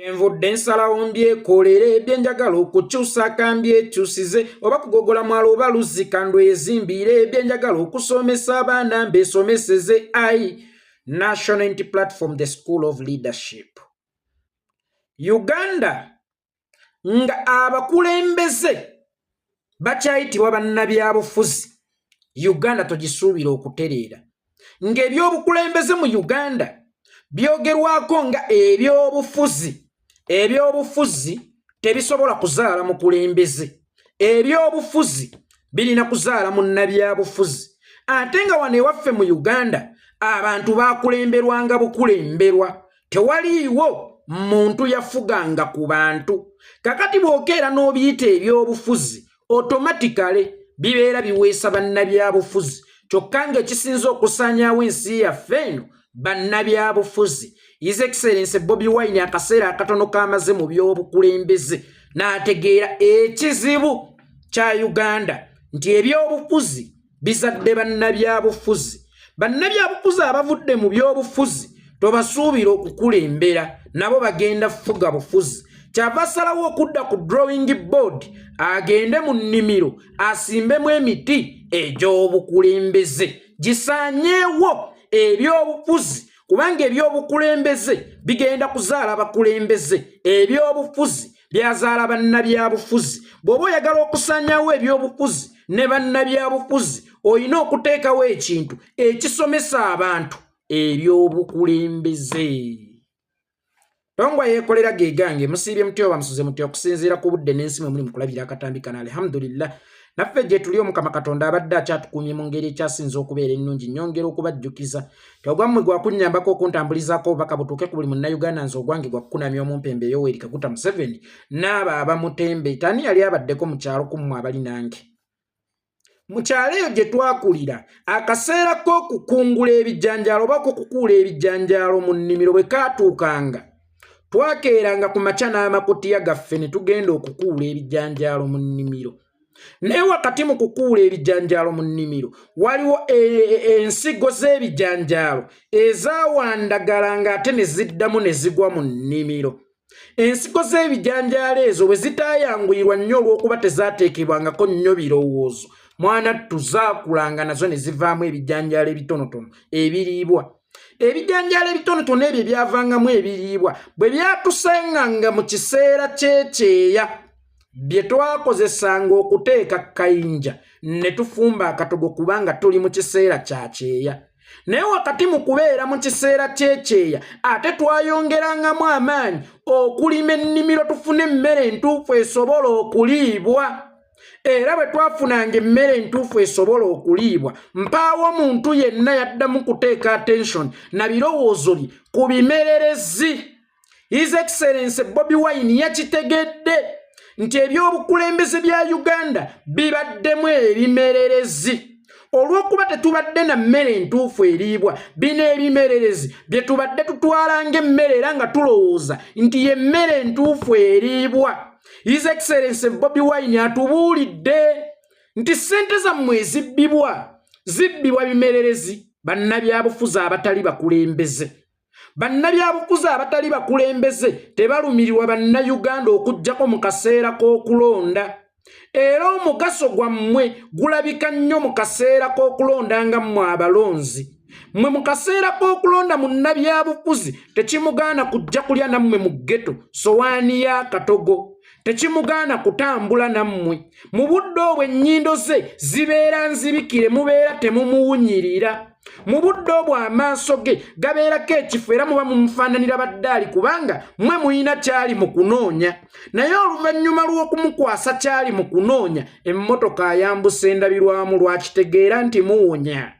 Envudde nsalawo mbyekolera ebyenjagala okukyusa kambyekyusize oba kugogola mwalo oba luzika ndwezimbire ebyenjagala okusomesa abaana mbesomeseze ai National Unity Platform, the School of Leadership. Uganda nga abakulembeze bakyayitibwa bannabyabufuzi. Uganda togisuubira okutereera. Ng'ebyobukulembeze mu Uganda byogerwako nga ebyobufuzi. Ebyobufuzi tebisobola kuzaala mukulembeze. Ebyobufuzi birina kuzaala munnabyabufuzi. Ate nga wano ewaffe mu Uganda abantu bakulemberwanga bukulemberwa. Tewaliiwo muntu yafuganga ku bantu. Kakati bw'okeera n'obiyita ebyobufuzi automatically bibeera biweesa bannabyabufuzi. Kyokka ng'ekisinza okusaanyaawo ensi yaffe eno bannabyabufuzi. His Excellency Bobi Wine akaseera akatono kamaze mu by'obukulembeze n'ategeera ekizibu kya Uganda nti ebyobufuzi bizadde bannabyabufuzi. Bannabyabufuzi abavudde mu by'obufuzi tobasuubira okukulembera, nabo bagenda fuga bufuzi. Kyava asalawo okudda ku drawing board agende mu nnimiro asimbemu emiti egy'obukulembeze. Gisaanyeewo ebyobufuzi kubanga ebyobukulembeze bigenda kuzaala bakulembeze. Ebyobufuzi byazaala bannabyabufuzi. Bw'oba oyagala okusaanyaawo ebyobufuzi ne bannabyabufuzi olina okuteekawo ekintu ekisomesa abantu ebyobukulembeze. Tongwa yeekolera geegange musiibye mutyo oba musuze mutyo okusinziira ku budde n'ensi mwe muli mu kulabira akatambi kana. Alhamdulillah naffe gye tuli Omukama Katonda abadde akyatukuumye mu ngeri ekyasinza okubeera ennungi. Nnyongera okubajjukiza ogwammwe gwa kunnyambako okuntambulizaako obubaka butuuke ku buli munnayuganda nze ogwange gwa kukunamya omumpembe Yoweri Kaguta Museveni n'abo abamutembe. Tani yali abaddeko mu kyalo ku mmwe abali nange? Mu kyalo eyo gye twakulira akaseera k'okukungula ebijjanjaalo oba k'okukuula ebijjanjaalo mu nnimiro bwe kaatuukanga twakeeranga ku makya n'amakutiya gaffe ne tugenda okukuula ebijjanjaalo mu nnimiro. Naye wakati mu kukuula ebijjanjaalo mu nnimiro waliwo ensigo z'ebijjanjaalo ezaawandagala ng'ate ne ziddamu ne zigwa mu nnimiro. Ensigo z'ebijjanjaalo ezo bwe zitaayanguyirwa nnyo olw'okuba tezaateekebwangako nnyo birowoozo, mwana tuzaakulanga nazo ne zivaamu ebijjanjaalo ebitonotono ebiriibwa. Ebijjanjaalo ebitonotono ebyo byavangamu ebiriibwa bwe byatusenganga mu kiseera ky'ekyeya bye twakozesanga okuteeka kayinja ne tufumba akatogo kubanga tuli mu kiseera kya kyeya. Naye wakati mu kubeera mu kiseera ky'ekyeya ate twayongerangamu amaanyi okulima ennimiro tufune emmere entuufu esobola okuliibwa. Era bwe twafunanga emmere entuufu esobola okuliibwa mpaawo omuntu yenna yaddamu kuteeka attention na birowoozo bye ku bimererezi. His Excellency Bobi Wine yakitegedde nti ebyobukulembeze bya Uganda bibaddemu ebimererezi. Olw'okuba tetubadde na mmere entuufu eriibwa, bino ebimererezi bye tubadde tutwala ng'emmere era nga tulowooza nti ye mmere entuufu eriibwa. His Excellency Bobi Wine atubuulidde nti ssente zammwe zibbibwa bimererezi bannabyabufuzi abatali bakulembeze. Bannabyabufuzi abatali bakulembeze tebalumirirwa bannayuganda okuggyako mu kaseera k'okulonda. Era omugaso gwammwe gulabika nnyo mu kaseera k'okulonda nga mmwe abalonzi. Mmwe mu kaseera k'okulonda munnabyabufuzi tekimugaana kujja kulya nammwe mu ghetto sowaani y'akatogo. Tekimugaana kutambula nammwe. Mu budde obwo ennyindo ze zibeera nzibikire mubeera temumuwunyirira. Mu budde obwo amaaso ge gabeerako ekifo era muba mumufaananira baddaali kubanga mmwe muyina kyali mu kunoonya. Naye oluvannyuma lw'okumukwasa kyali mu kunoonya emmotoka ayambusa endabirwamu lwakitegeera nti muwunya.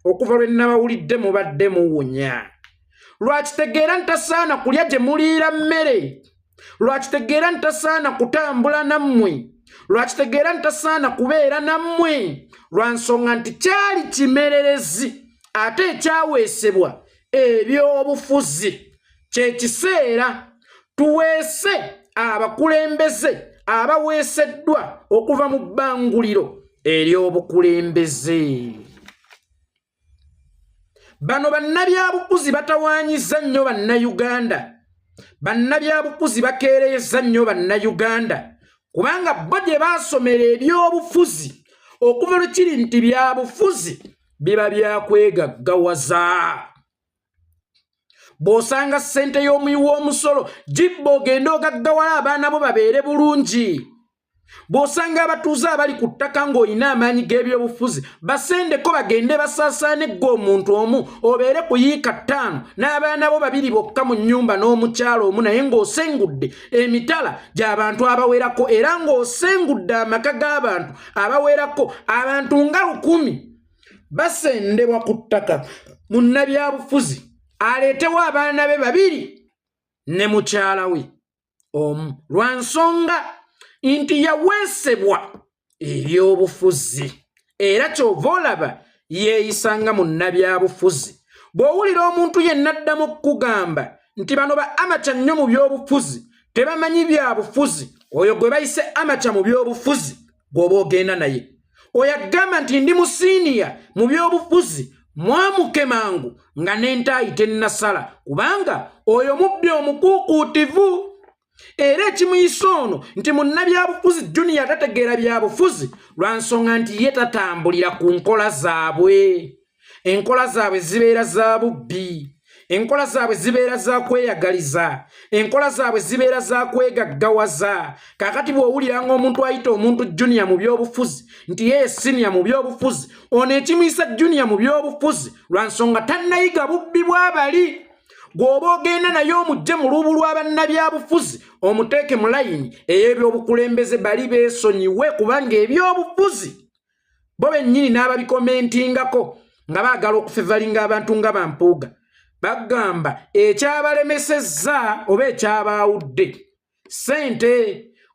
Okuva lwe nabawulidde mubadde muwunya. Lwakitegeera ntasaana kulya gye muliira mmere. Lwakitegeera ntasaana kutambula nammwe. Lwakitegeera ntasaana kubeera nammwe. Lwansonga nti kyali kimererezi ate ekyaweesebwa ebyobufuzi. Kye kiseera tuweese abakulembeze abaweeseddwa okuva mu bbanguliro ery'obukulembeze. Bano bannabyabufuzi batawaanyiza nnyo bannayuganda. bannabyabufuzi bakeereza nnyo bannayuganda kubanga bo gye baasomera ebyobufuzi okuva lwe kiri nti byabufuzi biba byakwegaggawaza. Bw'osanga ssente y'omuyi w'omusolo gibba ogenda ogaggawala abaana bo babeere bulungi. Bw'osanga abatuuze abali ku ttaka ng'olina amaanyi g'ebyobufuzi basendeko bagende basaasaane ggwe omuntu omu obeere ku yiika 5 n'abaana bo 2 bokka mu nnyumba n'omukyalo omu naye ng'osengudde emitala gy'abantu abawerako era ng'osengudde amaka g'abantu abawerako abantu nga 1000 basendebwa ku ttaka. Munnabyabufuzi aleetewo abaana be 2 ne mukyala we omu lwa nsonga inti yaweesebwa ebyobufuzi era kyova olaba yeeyisanga munnabyabufuzi. Bw'owulira omuntu yenna addamu okukugamba nti bano ba amaca nnyo mu byobufuzi tebamanyi byabufuzi, oyo gwe bayise amaca mu byobufuzi gw'oba ogenda naye. Oyo agamba nti ndi mu siniya mu byobufuzi mwamuke mangu nga n'entaayi tennasala kubanga oyo mubbi omukuukuutivu. Era ekimuyisa ono nti munnabyabufuzi Junior tategeera byabufuzi lwa nsonga nti ye tatambulira ku nkola zaabwe. Enkola zaabwe zibeera za bubbi, enkola zaabwe zibeera za kweyagaliza, enkola zaabwe zibeera za kwegaggawaza. Kakati bw'owulira ng'omuntu ayita omuntu Junior mu byobufuzi nti ye senior mu byobufuzi, ono ekimuyisa Junior mu byobufuzi lwa nsonga tannayiga bubbi bw'abali. Gw'oba ogenda naye omugye mu lubu lw'abannabyabufuzi omuteeke mu layini ey'ebyobukulembeze bali beesonyiwe kubanga ebyobufuzi bo bennyini n'ababikomentingako nga baagala okufevalinga abantu nga bampuuga bagamba ekyabalemesezza oba ekyabaawudde ssente.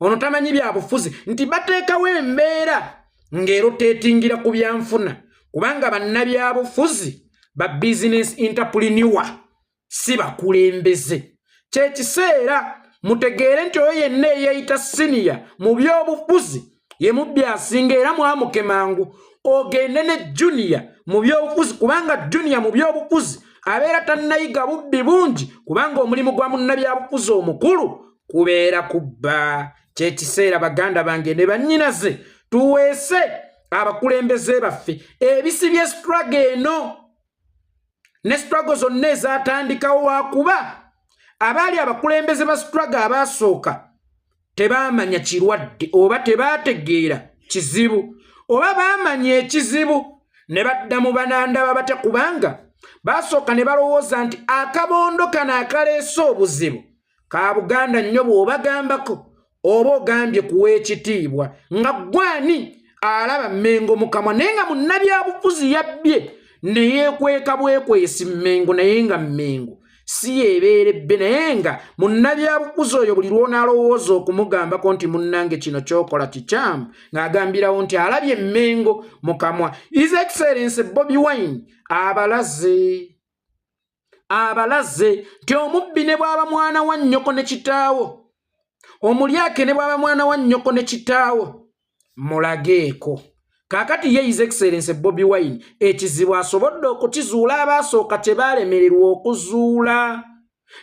Ono tamanyi byabufuzi nti bateekawo embeera ng'eroteetingira ku byanfuna kubanga bannabyabufuzi ba business entrepreneur si bakulembeze. Kyekiseera mutegeere nti oyo yenna eyeeyita siniya mu byobufuzi ye mubbi asinga era mwamuke mangu ogende ne Junior mu byobufuzi kubanga Junior mu byobufuzi abeera tannayiga bubbi bungi kubanga omulimu gwa munnabyabufuzi omukulu kubeera kubba. Kyekiseera baganda bange ne bannyinaze tuweese abakulembeze baffe ebisibye struggle eno ne struggle zonna ezatandikawo wakuba abaali abakulembeze ba struggle abaasooka tebaamanya kirwadde oba tebaategeera kizibu oba baamanya ekizibu ne baddamu banandaba batya kubanga baasooka ne balowooza nti akabondo kano akaleese obuzibu ka Buganda nnyo bw'obagambako oba ogambye kuwa ekitiibwa nga gwani alaba Mmengo mu kamwa naye nga munnabyabufuzi yabbye ne yeekweka bwekwesi Mmengo naye nga Mmengo si yeebeerebbe naye nga munnabyabufuzi oyo buli lw'onaalowooza okumugambako nti munnange kino kyokola kikyamu ng'agambirawo nti alabye Mmengo mu kamwa. His Excellency Bobi Wine abalaze nti omubbi ne bw'aba mwana wa nnyoko ne kitaawo, omulyake ne bw'aba mwana wa nnyoko ne kitaawo mulageeko. Kaakati ye His Excellency Bobi Wine ekizibu asobodde okukizuula abaasooka tebaalemererwa okuzuula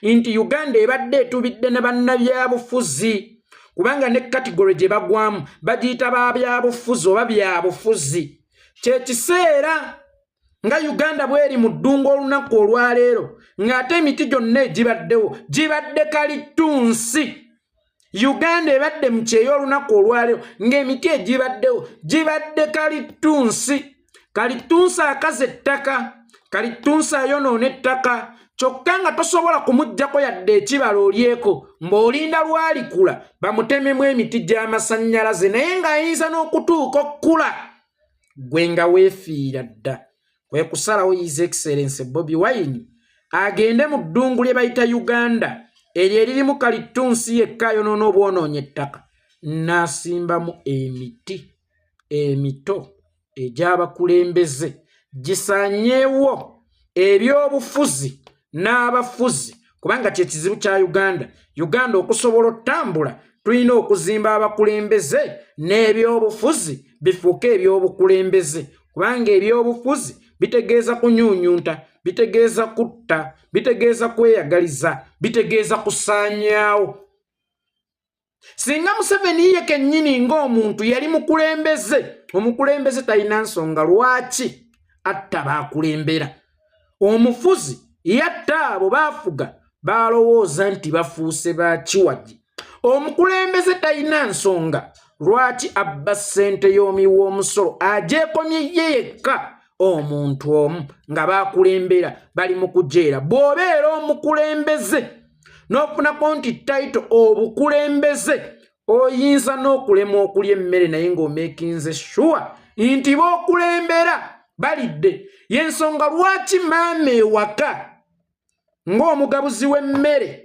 nti Uganda ebadde etubidde ne bannabyabufuzi kubanga ne kategori gye bagwamu bagiyita babyabufuzi oba byabufuzi. Kyekiseera nga Uganda bweri mu ddungu olunaku olwaleero ng'ate emiti gyonna egibaddewo gibadde kalitunsi. Uganda ebadde mu kyeyo olunaku olwaleero ng'emiti egibaddewo gibadde kalitunsi. Kalitunsi akaze ettaka, kalitunsi ayonoona ettaka kyokka nga tosobola kumuggyako yadde ekibala olyeko mb'olinda lwalikula bamutememu emiti gy'amasannyalaze naye ng'ayinza n'okutuuka okkula gwe nga weefiira dda. Kwe kusalawo His Excellency Bobi Wine agende mu ddungu lye bayita Uganda eryo eririmu kalitunsi yekka ayonoona obwonoonye ettaka n'asimbamu emiti emito egy'abakulembeze gisaanyeewo ebyobufuzi n'abafuzi kubanga kye kizibu kya Uganda. Uganda okusobola otambula tulina okuzimba abakulembeze n'ebyobufuzi bifuuke ebyobukulembeze kubanga ebyobufuzi bitegeeza kunyuunyunta bitegeeza kutta, bitegeeza kweyagaliza, bitegeeza kusaanyaawo. Singa Museveni ye kennyini ng'omuntu yali mukulembeze, omukulembeze talina nsonga lwaki atta baakulembera. Omufuzi yatta abo baafuga balowooza nti bafuuse ba kiwagi. Omukulembeze talina nsonga lwaki abba ssente y'omiwa omusolo ajeekomye ye yekka omuntu omu nga baakulembera bali mu kujeera. Bw'obeera omukulembeze n'ofunako nti tayito obukulembeze oyinza n'okulema okulya emmere naye ng'omeekinze sure nti b'okulembera balidde. Y'ensonga lwaki maama ewaka ng'omugabuzi w'emmere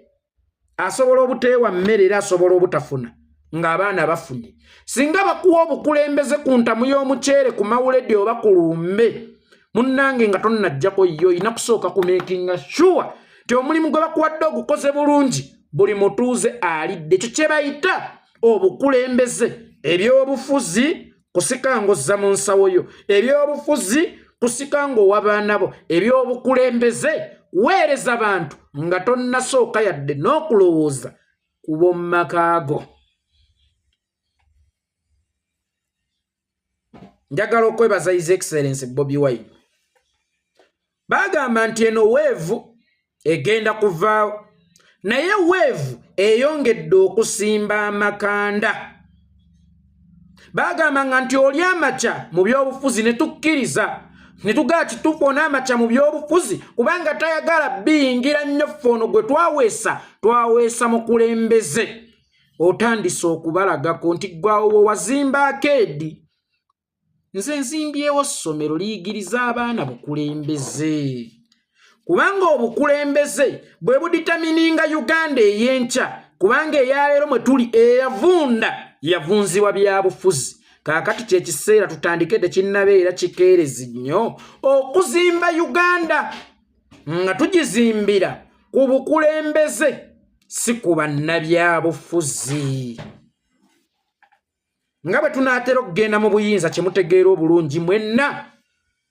asobola obuteewa mmere era asobola obutafuna ng'abaana bafunye. Singa bakuwa obukulembeze ku ntamu y'omuceere ku mawuledi oba ku lumbe, munnange nga tonnajjako yo oyina kusooka kumeekinga sure nti omulimu gwe bakuwadde ogukoze bulungi buli mutuuze alidde. Ekyo kye bayita obukulembeze. Ebyobufuzi kusika ng'ozza mu nsawo yo, ebyobufuzi kusika ng'owa baana bo, ebyobukulembeze weereza bantu nga tonnasooka yadde n'okulowooza ku b'omu maka go. Njagala okwebaza His Excellency Bobi Wine. Bagamba nti eno weevu egenda kuvaawo, naye weevu eyongedde okusimba amakanda. Bagamba nti oli amaca mu byobufuzi ne tukkiriza ne tugaa kituufu n'amaca mu byobufuzi kubanga tayagala biyingira nnyo ffe gwe twaweesa mukulembeze. Otandise okubalagako nti gwawo wazimba akeedi. Nze nzimbyewo ssomero liyigiriza abaana bukulembeze. Kubanga obukulembeze bwe buditamininga Uganda ey'enkya, kubanga eyaleero mwe tuli eyavunda yavunzibwa byabufuzi. Kaakati kye kiseera tutandike tekinnabeera kikeerezi nnyo okuzimba Uganda nga tugizimbira ku bukulembeze si ku bannabyabufuzi. Nga bwe tunaatera okugenda mu buyinza kye mutegeera obulungi mwenna,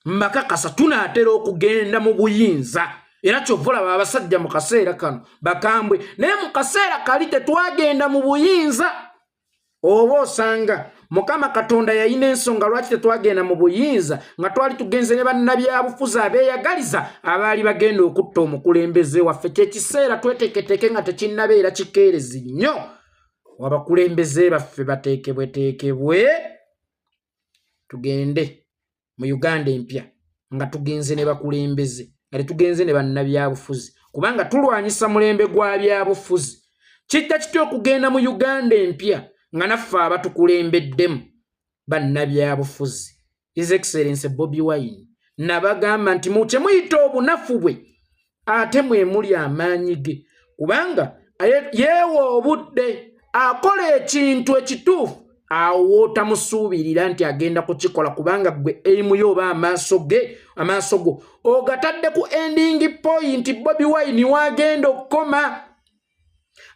mbakakasa tunaatera okugenda mu buyinza. Era kyova olaba abasajja mu kaseera kano bakambwe, naye mu kaseera kali tetwagenda mu buyinza. Oba osanga Mukama Katonda yalina ensonga lwaki tetwagenda mu buyinza nga twali tugenze ne bannabyabufuzi abeeyagaliza abaali bagenda okutta omukulembeze waffe. Kye kiseera tweteeketeeke nga tekinnabeera kikeerezi nnyo. Abakulembeze baffe bateekebweteekebwe tugende mu Uganda empya nga tugenze ne bakulembeze nga tetugenze ne bannabyabufuzi, kubanga tulwanyisa mulembe gwa byabufuzi. Kijja kitya okugenda mu Uganda empya nga naffe abatukulembeddemu bannabyabufuzi. His Excellency Bobi Wine nabagamba nti mukye muyita obunafu bwe ate mwe muli amaanyi ge, kubanga yeewa obudde akola ekintu ekituufu awo tamusuubirira nti agenda kukikola, kubanga gwe eimu yo oba amaaso go ogatadde ku ending point. Bobi Wine wagenda okukoma,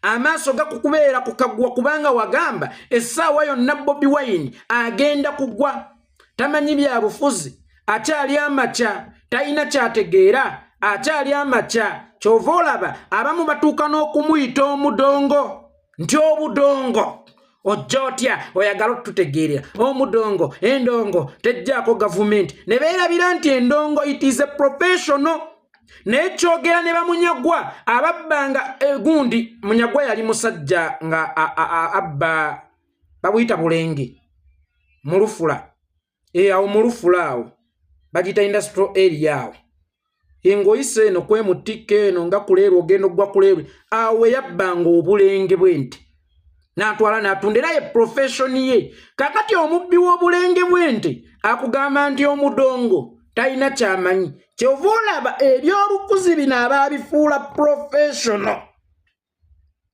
amaaso gakukubeera kukagwa kubanga wagamba essaawa yonna Bobi Wine agenda kugwa. Tamanyi byabufuzi, akyali amaca, talina kyategeera, akyali amaca. Kyova olaba abamu batuuka n'okumuyita omudongo. Nti obudongo ojja otya oyagala otutegeerera omudongo endongo tejjaako gavumenti ne beerabira nti endongo it is a professional. Naye kyogera ne bamunyagwa ababbanga egundi. Munyagwa yali musajja nga abba babuyita bulenge mulufula awo mulufula awo bagita industrial area awo engoyise eno kwemutike eno nga kuleerwa ogenda ogwa kuleerwa awe yabbanga obulenge bw'ente n'atwala n'atunda ye profession ye. Kakati omubbi w'obulenge bw'ente akugamba nti omudongo talina kyamanyi. Kyova olaba ebyobufuzi bino abaabifuula professional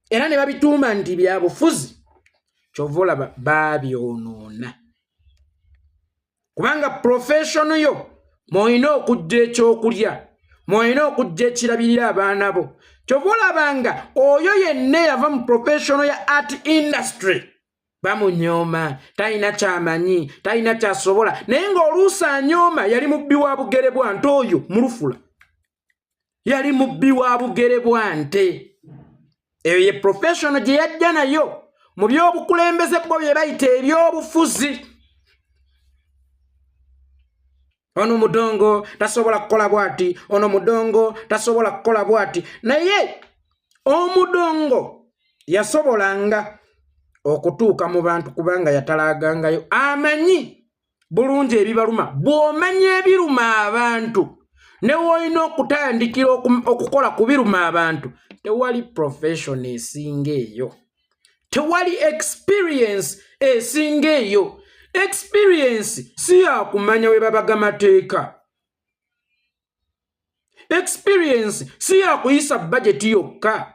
era ne babituuma nti byabufuzi, kyova olaba baabyonoona. Kubanga professional yo mwolina okujja ekyokulya, mwolina okujja ekirabirira abaana bo. Kyova olabanga oyo yenna yava mu professional ya art industry bamunyooma, talina kyamanyi, talina kyasobola. Naye ng'oluusi anyooma yali mubbi wa bugere bwa nti oyo mulufula yali mubbi wa bugere bwante. Eyo ye professional gye yajja nayo mu by'obukulembeze bwo bye bayita eby'obufuzi. Ono mudongo tasobola kukola bwati, ono mudongo tasobola kukola bwati. Naye omudongo yasobolanga okutuuka mu bantu kubanga yatalaagangayo. Amanyi bulungi ebibaluma. Bw'omanya ebiruma abantu ne woyina okutandikira okukola ku biruma abantu, tewali profession esinga eyo. Tewali experience esinga eyo. Experience si ya kumanya we babaga mateeka. Experience si ya kuyisa budget yokka.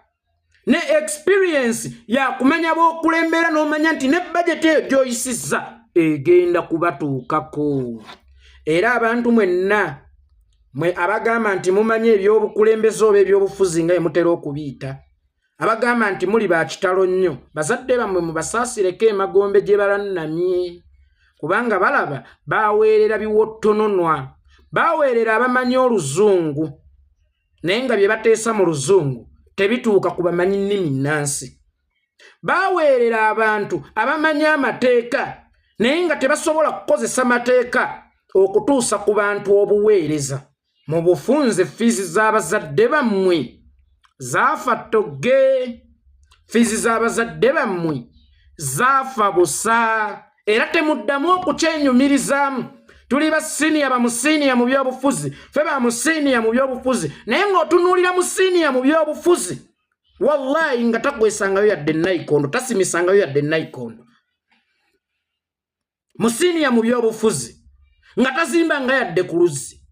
Ne experience ya kumanya b'okulembera n'omanya nti ne budget eyo gy'oyisizza egenda kubatuukako. Era abantu mwenna mwe abagamba nti mumanye eby'obukulembeze oba eby'obufuzi nga mutera okubiyita, abagamba nti muli ba kitalo nnyo, bazadde bammwe mubasaasireko emagombe gye balannamye. Kubanga balaba baweerera biwottononwa, baweerera abamanyi oluzungu, naye nga bye bateesa mu luzungu tebituuka ku bamanyi nnimi nnansi. Baweerera abantu abamanyi amateeka, naye nga tebasobola kukozesa mateeka okutuusa ku bantu obuweereza. Mu bufunze fiizi z'abazadde bammwe zaafa ttogge, fiizi z'abazadde bammwe zaafa busa. Era temuddamu okukyenyumirizaamu. Tuli ba siniya ba musiniya mu by'obufuzi, ffe ba musiniya mu by'obufuzi, naye ng'otunuulira musiniya mu by'obufuzi, wallahi nga takwesangayo yadde nayikondo, tasimisangayo yadde nayikondo. Musiniya mu by'obufuzi nga tazimbanga yadde ku luzzi.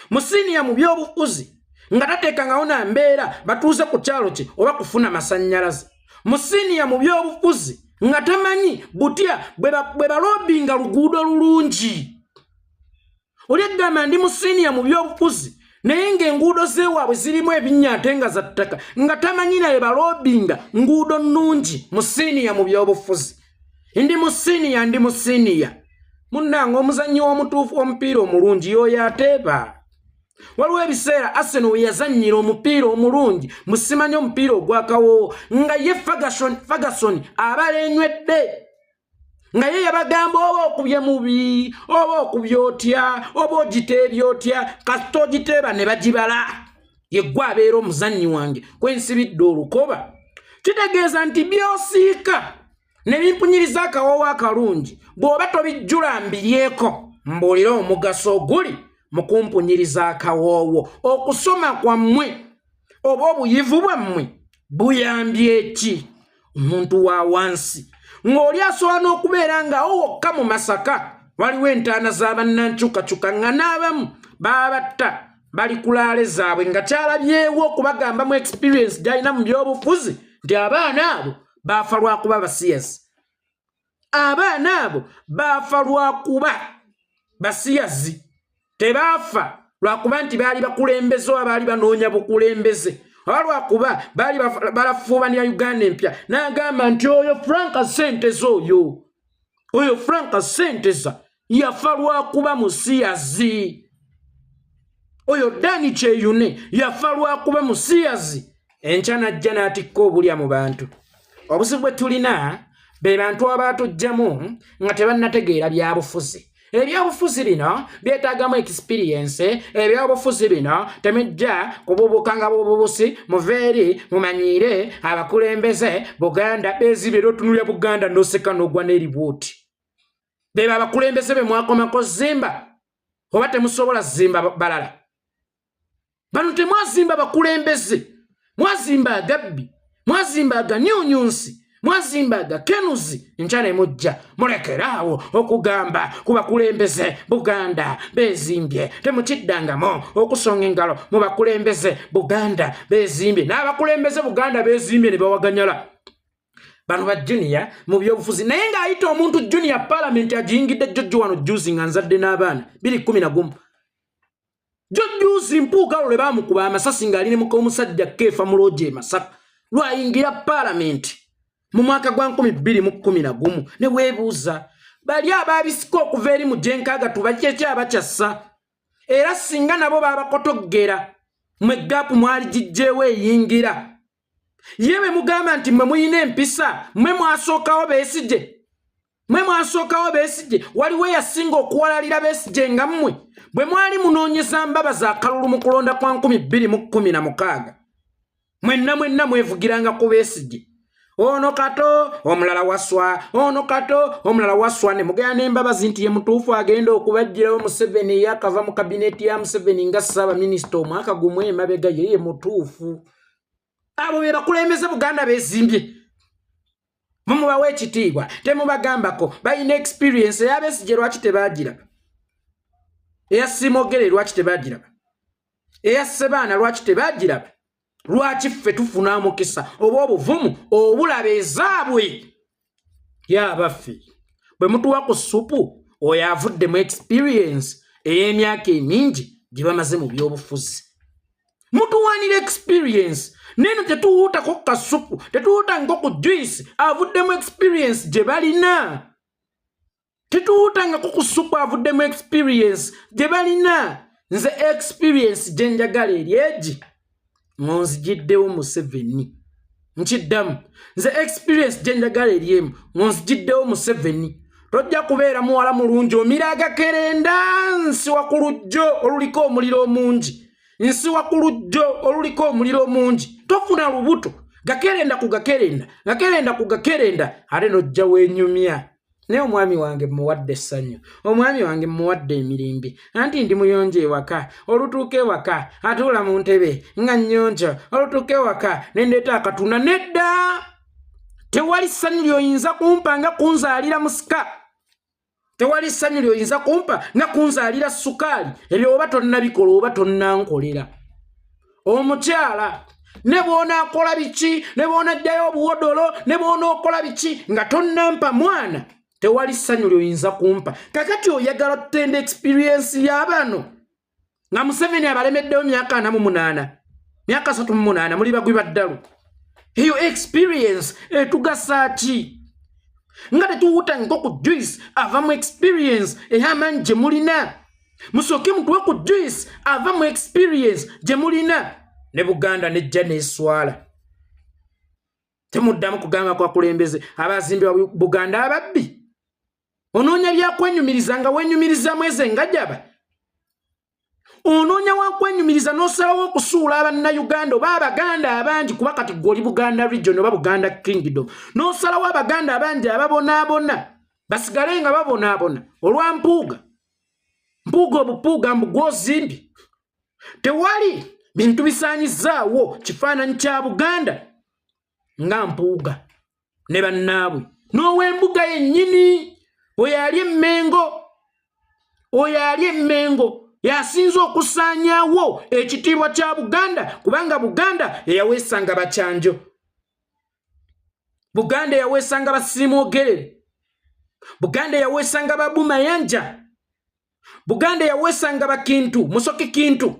Musiniya mu by'obufuzi nga tateekangawo na mbeera batuuze ku kyalo kye oba kufuna masannyalaze. Musiniya mu by'obufuzi nga tamanyi butya bwe balobinga luguudo lulungi. Oli agamba ndi musiniya mu by'obufuzi naye ng'enguudo z'ewaabwe zirimu ebinyaate nga za ttaka, nga tamanyi naye balobinga nguudo nnungi. Musiniya mu by'obufuzi. Ndi musiniya, ndi musiniya. Munnange omuzannyi w'omutuufu omupiira omulungi y'oyo ateeba. Waliwo ebiseera Arsenal we yazannyira omupiira omulungi, musimanyi omupiira ogwakawoowo, nga ye Ferguson abalenywedde, nga ye yabagamba oba okubye mubi, oba okubye otya, oba ogiteebye otya, kasita ogiteeba ne bagibala. Ye gwe abeera omuzannyi wange kwensibidde olukoba. Kitegeeza nti by'osiika ne bimpunyiriza akawoowo akalungi, bw'oba tobijjula mbiryeko, mbuulira omugaso oguli mu kumpunyiriza akawoowo. Okusoma kwammwe oba obuyivu bwammwe buyambye ki omuntu wa wansi? Ng'oli asobola n'okubeera ng'awo wokka mu Masaka waliwo entaana z'abannancukacuka nga n'abamu baabatta bali kulaale zaabwe nga kyalabyewo okubagamba mu experience gy'alina mu by'obufuzi nti abaana abo baafa lwakuba basiyazi. Abaana abo baafa lwakuba basiyazi. Tebaafa lwakuba nti baali bakulembeze oba baali banoonya bukulembeze, oba lwakuba baali balafuubanira Uganda empya. N'agamba nti oyo Frank Senteza oyo Frank Senteza yafa lwakuba musiyazi. Oyo Dani Kyeyune yafa lwakuba musiyazi. Enkya najja n'atikka obulya mu bantu. Obuzibu bwe tulina be bantu abaatujjamu nga tebannategeera byabufuzi. Ebyobufuzi bino byetaagamu experience. Ebyobufuzi bino temujja kububukanga bububusi muveeri mumanyiire abakulembeze Buganda bezibera otunulya Buganda n'oseka n'ogwa n'eribuuti. Beba abakulembeze be mwakomako zimba oba temusobola zimba balala. Bano temwazimba bakulembeze, mwazimba agabbi, mwazimba aganyunyunsi, mwazimba agakenuzi. Nkya ne mujja mulekeraawo okugamba ku bakulembeze Buganda bezimbye. Temukiddangamu okusonga engalo mu bakulembeze Buganda bezimbye. N'abakulembeze Buganda bezimbye ne bawaganyala. Bano ba junior mu byobufuzi, naye ng'ayita omuntu junior parliament agiyingidde jjojjo wano juzi nga nzadde n'abaana 2011. Jjojjuzi mpuuga lwe baamukuba amasasi ng'ali ne mukomusajja Keefa Muloje Masaka lwayingira parliament mu mwaka gwa 2011. Ne weebuuza bali abaabisika okuva eri mu gyenkaaga tubakyeki abakyassa, era singa nabo baabakotoggera mwe gap mwali jijjewe yingira yewe mugamba nti mwe muyine empisa mwe mwasookawo Besigye waliwo yasinga okuwalalira Besigye nga mmwe bwe mwali munoonyeza mbabaza akalulu mu kulonda kwa 2016 mwenna mwevugiranga ku Besigye ono kato omulala waswa ono kato omulala waswa ne mugaya n'embabazi nti ye mutuufu agenda okubajjirawo Museveni yakava mu kabineti ya Museveni nga ssaba minisita omwaka gumwe emabega ye mutuufu abo be bakulembeze Buganda bezimbye mumubawe ekitiibwa temubagambako bayina experience ya Besigye lwaki tebagiraba eya Simogere lwaki tebagiraba eya Sebaana lwaki tebagiraba lwaki ffe tufuna mukisa oba obuvumu obulaba ezaabwe yabaffe bwe mutuwa ku supu oyo avuddemu experience ey'emyaka emingi gye bamaze mu byobufuzi mutuwanira experience neno tetuwutako kasupu tetuwutanga ku juice avuddemu experience gye balina tetuwutanga ku supu avuddemu experience gye balina nze experience gye njagala eryegi ngonzijiddewo Museveni nkiddamu nze experience gye njagala eryemu ngonzijiddewo Museveni tojja kubeera muwala mulungi omira agakerenda nsiwa ku lujjo oluliko omuliro omungi nsiwa ku lujjo oluliko omuliro omungi tofuna lubuto gakerenda ku gakerenda ate nojja wenyumya naye omwami wange muwadde essanyu omwami wange muwadde emirimbi anti ndi muyonjo ewaka olutuuka ewaka atuula mu ntebe nga nnyonjo olutuuka ewaka nendeeta akatuna nedda tewali ssanyu lyoyinza kumpa nga kunzaalira musika tewali ssanyu lyoyinza kumpa nga kunzaalira sukaali ebyo oba tonnabikola oba tonnankolera omukyala ne bw'onaakola biki ne bw'onajjayo obuwodolo ne bw'onookola biki nga tonnampa mwana tewali ssanyu lyoyinza kumpa kakati oyagala tutenda experience y'abano nga Museveni abalemeddewo myaka 38 muli bagwi baddalu eyo experience etugasa ki nga tetuwutanga ku juice ava mu experience ey'amaanyi gye mulina musooke mutuwe ku juice ava mu experience gye mulina ne Buganda nejja neeswala temuddamu kugamba kwa kulembeze abazimbibwa Buganda ababbi onoonya byakwenyumiriza nga wenyumiriza mweze nga jaba onoonya wakwenyumiriza n'osalawo okusuula Abannayuganda oba Abaganda abangi kuba kati goli Buganda region oba Buganda kingdom n'osalawo Abaganda abangi ababonaabona basigale nga babonaabona olwa mpuuga obupuuga mbugwozimbye tewali bintu bisaanyizaawo kifaananyi kya Buganda nga mpuuga ne bannaabwe n'ow'embuga yennyini oyo ali Emmengo yasinza okusaanyaawo ekitiibwa kya Buganda kubanga Buganda eyaweesanga Bakyanjo Buganda eyaweesanga Basimogere Buganda eyaweesanga Babumayanja Buganda eyaweesanga Bakintu Musoke Kintu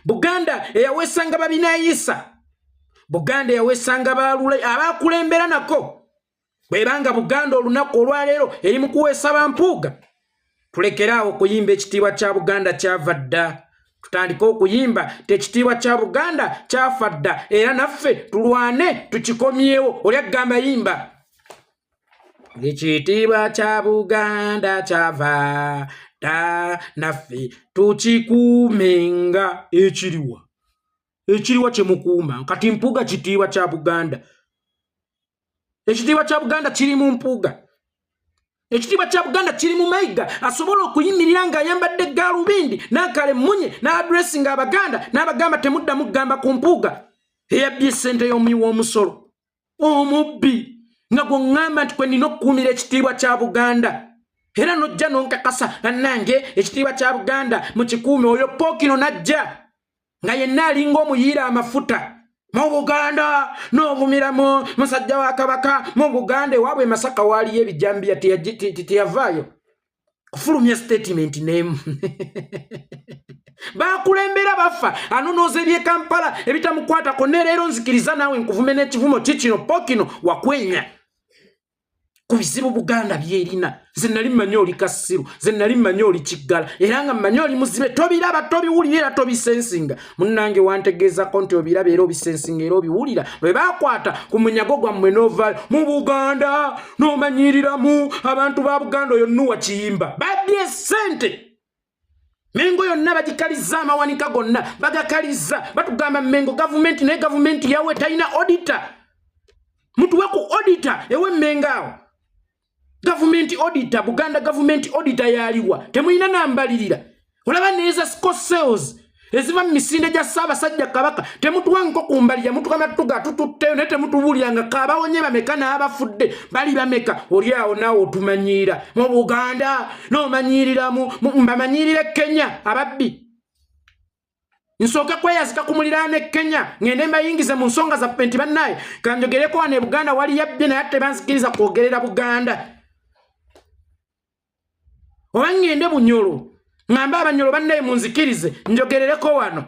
Buganda eyaweesanga Babinayisa Buganda eyaweesanga Balule abakulembera nako bwebanga Buganda olunaku olwaleero eri mu kuweesa bampuuga tulekeraawo okuyimba ekitiibwa kya Buganda kyava dda tutandike okuyimba tekitiibwa kya Buganda kyafa dda era naffe tulwane tukikomyewo oli agamba yimba ekitiibwa kya Buganda kyava dda naffe tukikuumenga ekiriwa kyemukuuma kati mpuuga kitiibwa kya Buganda ekitiibwa kya Buganda kiri mu mpuuga ekitiibwa kya Buganda kiri mu mayiga asobola okuyimirira ng'ayambadde gaalubindi n'akale munye n'adressinga Abaganda n'abagamba temudda mugamba ku mpuuga eyabbye essente y'omuyi w'omusolo omubbi nga gw'oŋŋamba nti kwe nina okukuumira ekitiibwa kya Buganda era nojja n'onkakasa nange ekitiibwa kya Buganda mu kikuume oyo Pookino najja nga yenna alinga omuyiira amafuta mu Buganda n'ovumiramu musajja wa Kabaka mu Buganda ewaabwe Masaka waaliyo ebijambiya teyavaayo kufulumya statement name bakulembera bafa anonooza eby'e Kampala ebitamukwatako ne leero nzikiriza naawe nkuvumya n'ekivumo kikino Pookino wakwenya kubizibu Buganda byerina ze nali manyoli Kasiru ze nali manyoli Kiggala era nga manyoli muzibe tobiraba tobiwulira tobisensinga munnange wantegeeza konti obiraba era obisensinga era obiwulira bwe bakwata ku munyago gwammwe noval mu Buganda nomanyiriramu abantu ba Buganda oyo Nuwa Kiyimba babye sente Mengo yonna bagikaliza amawanika gonna bagakaliza batugamba Mengo government ne government yawe taina auditor mutuwe ku auditor ewe Mengao government auditor Buganda government auditor yaliwa temuyina nambalirira olaba neza sales eziva misinde ja Ssaabasajja Kabaka temutuwanko kumbalira mutukama tuga tututte ne temutubuliranga kabawonye bamekana abafudde bali bameka oli awo nawo otumanyira mu Buganda no manyirira mu mbamanyirire Kenya ababbi nsoka kweyazika kumulirane Kenya ngende mbayingize mu nsonga za penti bannaye kanjogereko wane Buganda wali yabye na yatte bansikiriza kwogerera Buganda owangende Bunyoro ngamba abanyolo bannaye munzikirize njogerereko wano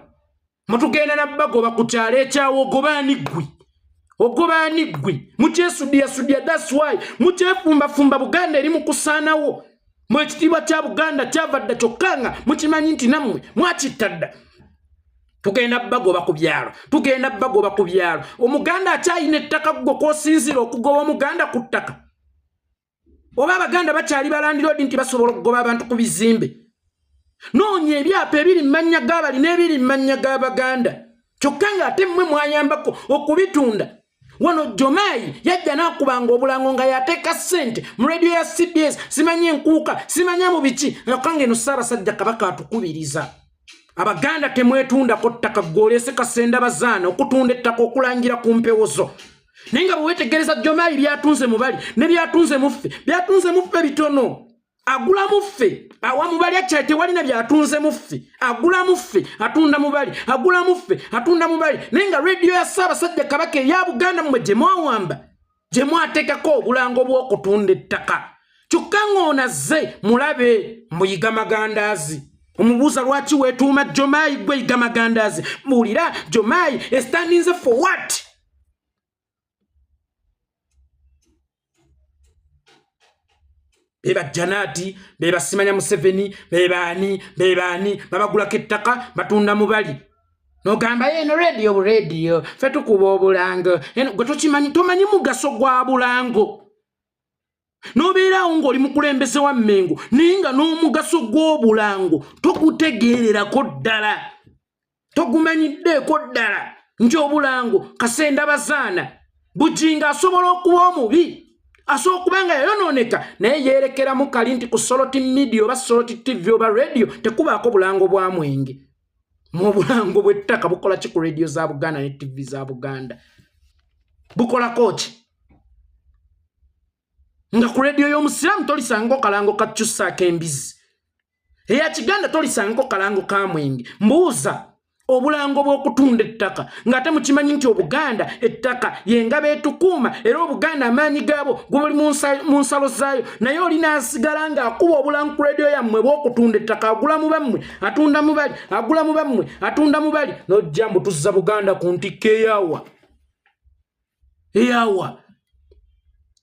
mutugenda na bagoba ku kyalo ekyawo ogobani gwi mukyesudia that's why mukyefumba Buganda eri mukusaanawo mu ekitiibwa kya Buganda kyavadda kyokkanga mukimanyi nti nammwe mwakitadda tugenda bagoba ku byalo omuganda akyayina ettaka ggo k'osinzira okugoba omuganda ku ttaka oba Abaganda bakyali balandiroodi nti basobola okugoba abantu ku bizimbe noonya ebyapa ebiri mmanya g'abali n'ebiri mmanya g'Abaganda kyokka nga ate mmwe mwayambako okubitunda wano Jomayi yajja n'akubanga obulango nga yateeka ssente mu radio ya CBS simanye enkuuka simanya mu biki kyokka eno Ssaabasajja Kabaka atukubiriza Abaganda temwetundako ttaka gw'oleese Kasenda Bazaana okutunda ettaka okulangira ku mpewo zo naye nga bwe weetegereza Jomayi byatunze mu bali ne byatunze muffe bitono agula muffe awamu bali akyali tewalina byatunze muffe agula muffe atunda mubali agula muffe atunda mubali naye nga radio ya Ssaabasajja Kabaka eya Buganda mmwe gye mwawamba gye mwateekako obulango bw'okutunda ettaka kyokka ng'onazze mulabe mbuyiga Magandaazi omubuuza lwaki weetuuma Jomayi gwe yiga Magandaazi mbuulira Jomayi estandinze for what beba Janati beba Simanya Museveni bebani babagulako ettaka batunda mubali nogamba eno radio fe tukuba obulango eno gwe tomanyi mugaso gwa bulango nobeerawo ng'oli mukulembeze wa Mmengo naye nga n'omugaso gw'obulango togutegeererako ddala togumanyiddeeko ddala nti obulango Kasenda Bazaana Bujinga asobola okuba omubi asobola kubanga yayonooneka naye yeerekeramu kali nti ku Soloti Media oba Soloti TV oba radio tekubaako bulango bwa mwenge mu bulango bw'ettaka bukola ki ku radio za Buganda ne TV za Buganda bukolako ki nga ku radio y'Omusiraamu tolisangako kalango kakyusaako embizi eya Kiganda tolisangako kalango ka mwenge mbuuza obulango bw'okutunda ettaka ng'ate mukimanyi nti Obuganda ettaka yengabo etukuuma era Obuganda amaanyi gaabo gubuli mu nsalo zaayo naye olina asigala ng'akuba obulango ku radio yammwe bw'okutunda ettaka agula mu bammwe atunda mu bali agula mu bammwe atunda mu bali n'ojja mbutuzza Buganda ku ntikko eyawa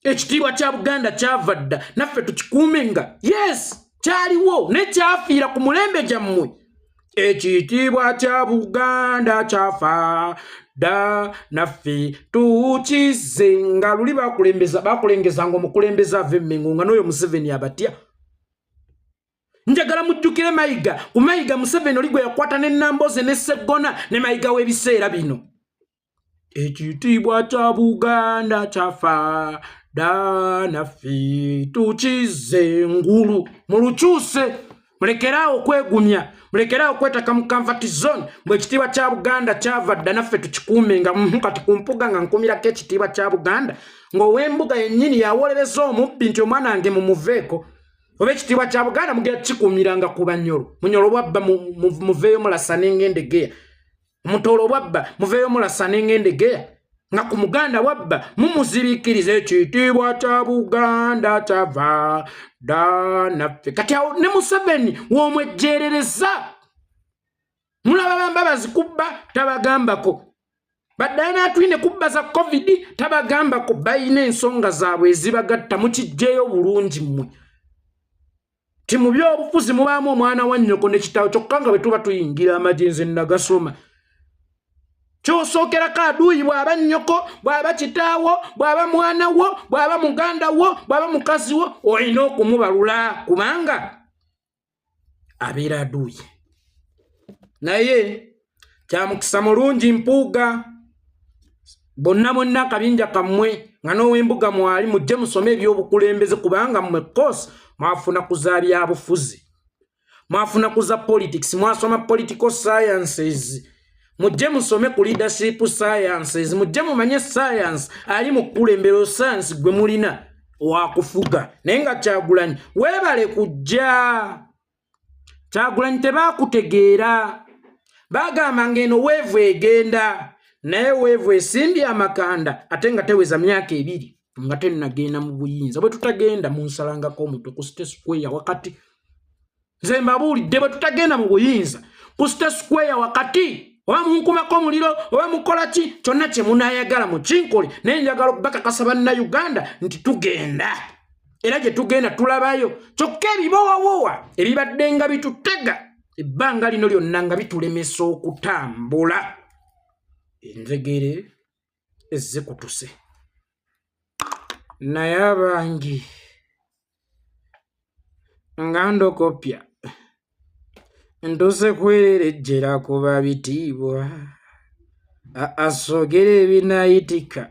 ekitiibwa kya Buganda kyava dda naffe tukikuumenga yes kyaliwo ne kyafiira ku mulembe gyammwe ekitiibwa kya Buganda kyafa dda naffe tukize nga luli bakulengezanga omukulembeze ava Mmengo nga n'oyo Museveni abatya njagala mujjukire Mayiga ku Mayiga Museveni oli gwe yakwata ne Nambooze ne Sseggona ne Mayiga w'ebiseera bino ekitiibwa kya Buganda kyafa dda naffe tukize ngulu mulukyuse mulekerawo okwegumya mulekerawo okwetaka mu comfort zone bwe ekitiibwa kya Buganda kyava dda naffe tukikuumenga kati ku mpuga nga nkumirako ekitiibwa kya Buganda ng'ow'embuga yennyini yawolereza omubbi nti omwana wange mumuveeko oba ekitiibwa kya Buganda mugenda kikuumiranga ku Banyoro Munyoro bwabba muveeyo mulasa n'engendegeya Mutoolo bwabba muveeyo mulasa n'engendegeya nga ku Muganda bwabba mumuzibikiriza ekitiibwa kya Buganda kyava dda naffe kati awo ne Museveni w'omwejjeerereza mulaba bamba bazikubba tabagambako badde atwine kubbaza covid tabagamba ko bayina ensonga zaabwe ezibagatta mukijjeeyo bulungi mmwe ti mu byobufuzi mubaamu omwana wa nnyoko ne kitaawo kyokka nga bwe tuba tuyingira amajenze nagasoma kyosookerako aduuyi bw'aba nnyoko bw'aba kitaawo bw'aba mwana wo bw'aba muganda wo bw'aba mukazi wo olina okumubalula kubanga abeera aduuyi naye kyamukisa mulungi mpuuga bonna akabinja kammwe nga n'ow'embuga mwali mujje musome ebyobukulembeze kubanga mmwe koosi mwafuna kuza byabufuzi mwafuna kuza politics mwasoma political sciences mujje musome ku leadership sciences mujje mumanye science ali mu kulembero science gwe mulina wakufuga naye nga Kyagulanyi weebale kujja Kyagulanyi tebaakutegeera bagamba ngeno weevu egenda naye weevu esimbye amakanda ate nga teweza myaka 2 nga tennagenda mu buyinza bwe tutagenda mu nsalangako omutwe ku State Square wakati nze mbabuulidde bwe tutagenda mu buyinza ku State Square wakati oba munkumako omuliro oba mukola ki kyonna kye munaayagala mu kinkole naye njagala okubakakasa bannayuganda nti tugenda era gye tugenda tulabayo kyokka ebibowawowa ebibadde nga bitutega ebbanga lino lyonna nga bitulemesa okutambula enjegere ezzikutuse naye abangi nga ndokopya ntuse kwererejjera kuba bitiibwa asogera ebinayitika